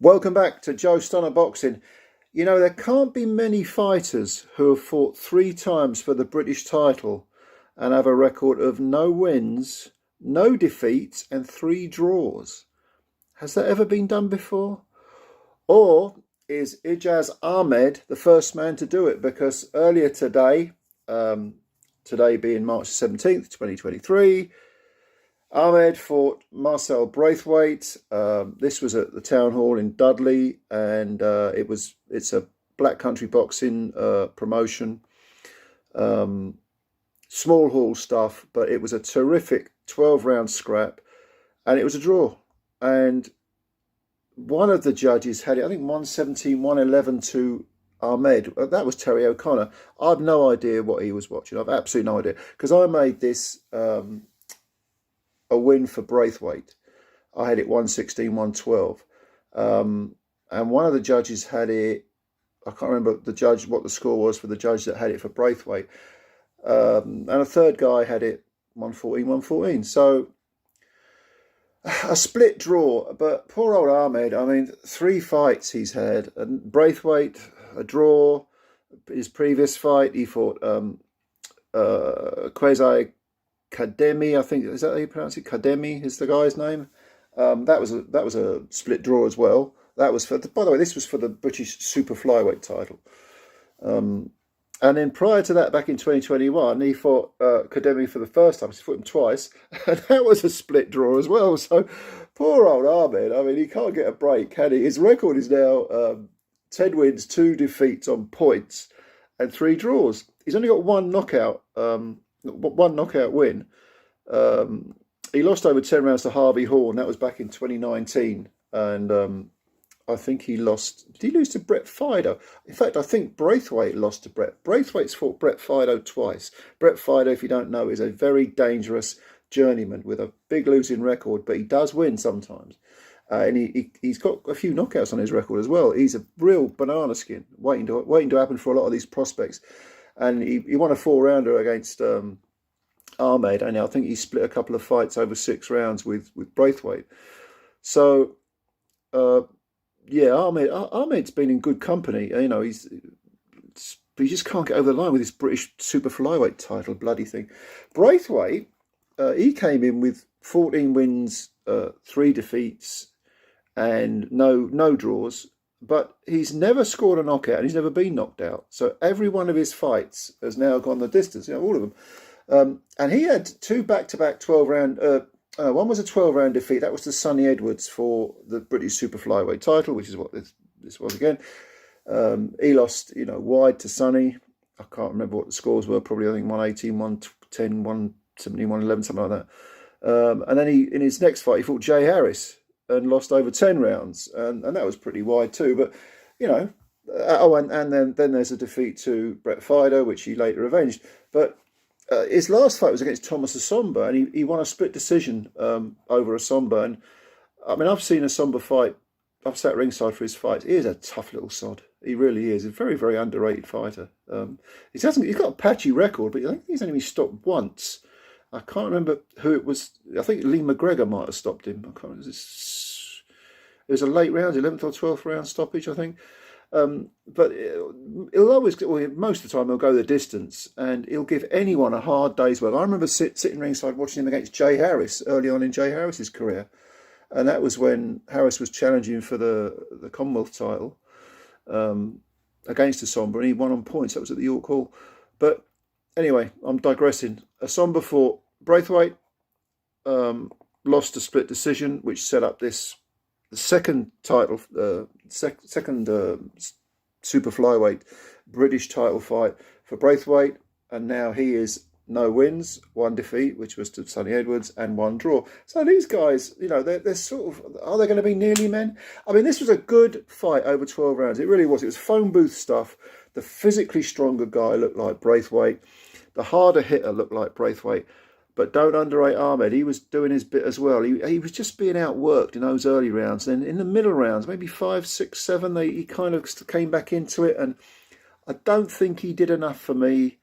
Welcome back to Joe Stunner Boxing. You know, there can't be many fighters who have fought 3 times for the British title and have a record of no wins, no defeats, and 3 draws. Has that ever been done before? Or is IJAZ Ahmed the first man to do it? Because earlier today, today being March 17th, 2023, Ahmed fought Marcel Braithwaite. This was at the Town Hall in Dudley, and it's a black country boxing promotion. Small hall stuff, but it was a terrific 12-round scrap, and it was a draw. And one of the judges had it, I think 117, 111 to Ahmed. That was Terry O'Connor. I've no idea what he was watching. I've absolutely no idea, because I made this a win for Braithwaite. I had it 116, 112. And one of the judges had it, I can't remember what the score was for the judge that had it for Braithwaite. And a third guy had it 114, 114. So a split draw, but poor old Ahmed, I mean, 3 fights he's had. And Braithwaite, a draw. His previous fight, he fought Kwesi Kademi, I think, is that how you pronounce it? Kademi is the guy's name. That was a split draw as well. That was for, by the way, this was for the British super-flyweight title. And then prior to that, back in 2021, he fought Kademi for the first time. He fought him twice, and that was a split draw as well. So poor old Ahmed, I mean, he can't get a break, can he? His record is now 10 wins, 2 defeats on points, and 3 draws. He's only got one knockout win. He lost over 10 rounds to Harvey Horn. That was back in 2019. And I think he lost. Did he lose to Brett Fido? In fact, I think Braithwaite lost to Brett. Braithwaite's fought Brett Fido twice. Brett Fido, if you don't know, is a very dangerous journeyman with a big losing record, but he does win sometimes. And he's got a few knockouts on his record as well. He's a real banana skin, waiting to happen for a lot of these prospects. And he won a 4-rounder against Ahmed, and I think he split a couple of fights over 6 rounds with Braithwaite. So, yeah, Ahmed's been in good company. You know, he just can't get over the line with his British super flyweight title, bloody thing. Braithwaite, he came in with 14 wins, 3 defeats, and no draws. But he's never scored a knockout, and he's never been knocked out. So every one of his fights has now gone the distance, all of them. And he had 2 back-to-back 12-round... one was a 12-round defeat. That was to Sonny Edwards for the British super flyweight title, which is what this was again. He lost, wide to Sonny. I can't remember what the scores were. Probably, I think, 118, 110, 117, 111, something like that. And then in his next fight, he fought Jay Harris and lost over 10 rounds, and that was pretty wide too. But and then there's a defeat to Brett Fido, which he later avenged. But his last fight was against Thomas Asomba, and he won a split decision over Asomba. And I mean, I've seen Asomba fight. I've sat ringside for his fights. He is a tough little sod. He really is. He's a very, very underrated fighter. He's got a patchy record, but I think he's only been stopped once. I can't remember who it was. I think Lee McGregor might have stopped him. I can't remember. It was a late round, 11th or 12th round stoppage, I think. But he'll always, most of the time, he'll go the distance, and he'll give anyone a hard day's work. I remember sitting ringside watching him against Jay Harris early on in Jay Harris's career, and that was when Harris was challenging for the Commonwealth title against Asomba, and he won on points. That was at the York Hall. But anyway, I'm digressing. Asomba fought Braithwaite, lost a split decision, which set up the second title, second super flyweight British title fight for Braithwaite, and now he is no wins, 1 defeat, which was to Sonny Edwards, and 1 draw. So these guys, they're sort of, are they going to be nearly men? I mean, this was a good fight over 12 rounds. It really was. It was phone booth stuff. The physically stronger guy looked like Braithwaite. The harder hitter looked like Braithwaite. But don't underrate Ahmed. He was doing his bit as well. He was just being outworked in those early rounds. Then in the middle rounds, maybe 5, 6, 7, he kind of came back into it. And I don't think he did enough for me.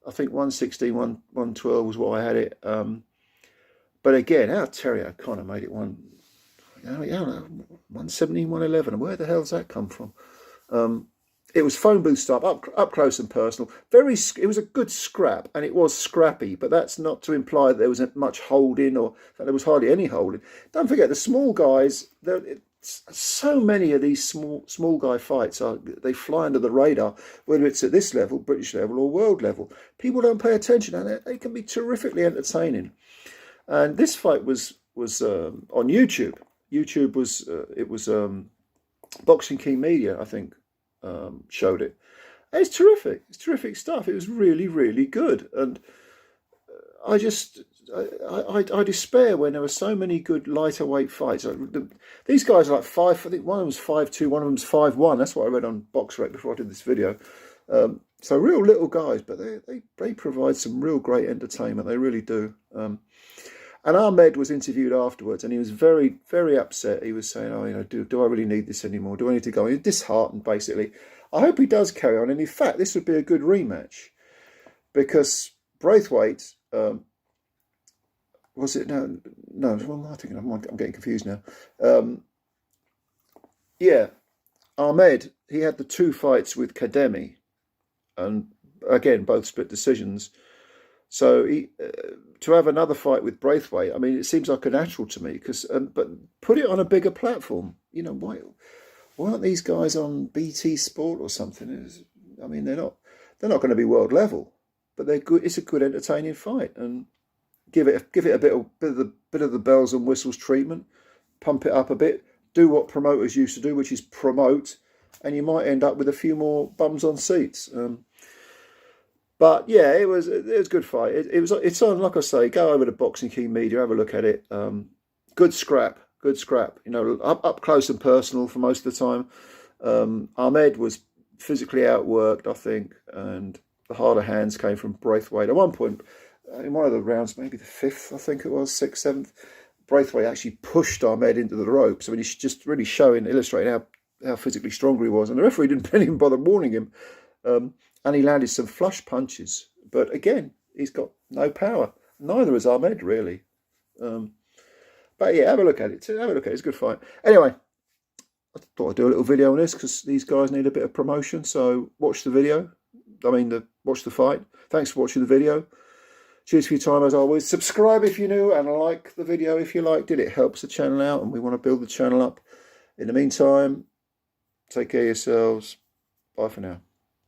I think 116, 112 was what I had it. But again, our Terry O'Connor made it yeah, 117, 111. Where the hell's that come from? It was phone booth stuff, up close and personal. It was a good scrap, and it was scrappy, but that's not to imply that there was much holding, or there was hardly any holding. Don't forget, the small guys, so many of these small guy fights, they fly under the radar, whether it's at this level, British level, or world level. People don't pay attention, and they can be terrifically entertaining. And this fight was on YouTube. YouTube was Boxing Key Media, I think, showed it. And it's terrific. It's terrific stuff. It was really, really good. And I despair when there were so many good lighter weight fights. These guys are like I think one of them's 5'2", one of them's 5'1". That's what I read on BoxRec before I did this video. So real little guys, but they provide some real great entertainment. They really do. And Ahmed was interviewed afterwards, and he was very, very upset. He was saying, "Oh, do I really need this anymore? Do I need to go?" He was disheartened, basically. I hope he does carry on. And in fact, this would be a good rematch, because Braithwaite, was it? No, I think I'm getting confused now. Yeah, Ahmed, he had the 2 fights with Kademi, and again, both split decisions. So to have another fight with Braithwaite, I mean, it seems like a natural to me. But put it on a bigger platform. Why aren't these guys on BT Sport or something? I mean, they're not going to be world level, but they're good. It's a good, entertaining fight, and give it a bit of the bells and whistles treatment. Pump it up a bit. Do what promoters used to do, which is promote, and you might end up with a few more bums on seats. But yeah, it was a good fight. It's on, like I say, go over to Boxing Key Media, have a look at it. Good scrap. Up close and personal for most of the time. Ahmed was physically outworked, I think, and the harder hands came from Braithwaite. At one point, in one of the rounds, maybe the 5th, I think it was, 6th, 7th, Braithwaite actually pushed Ahmed into the ropes. I mean, he's just really illustrating how physically stronger he was, and the referee didn't even bother warning him. And he landed some flush punches. But again, he's got no power. Neither has Ahmed, really. But yeah, have a look at it. It's a good fight. Anyway, I thought I'd do a little video on this because these guys need a bit of promotion. So watch the video. Watch the fight. Thanks for watching the video. Cheers for your time, as always. Subscribe if you're new, and like the video if you liked it. It helps the channel out, and we want to build the channel up. In the meantime, take care of yourselves. Bye for now.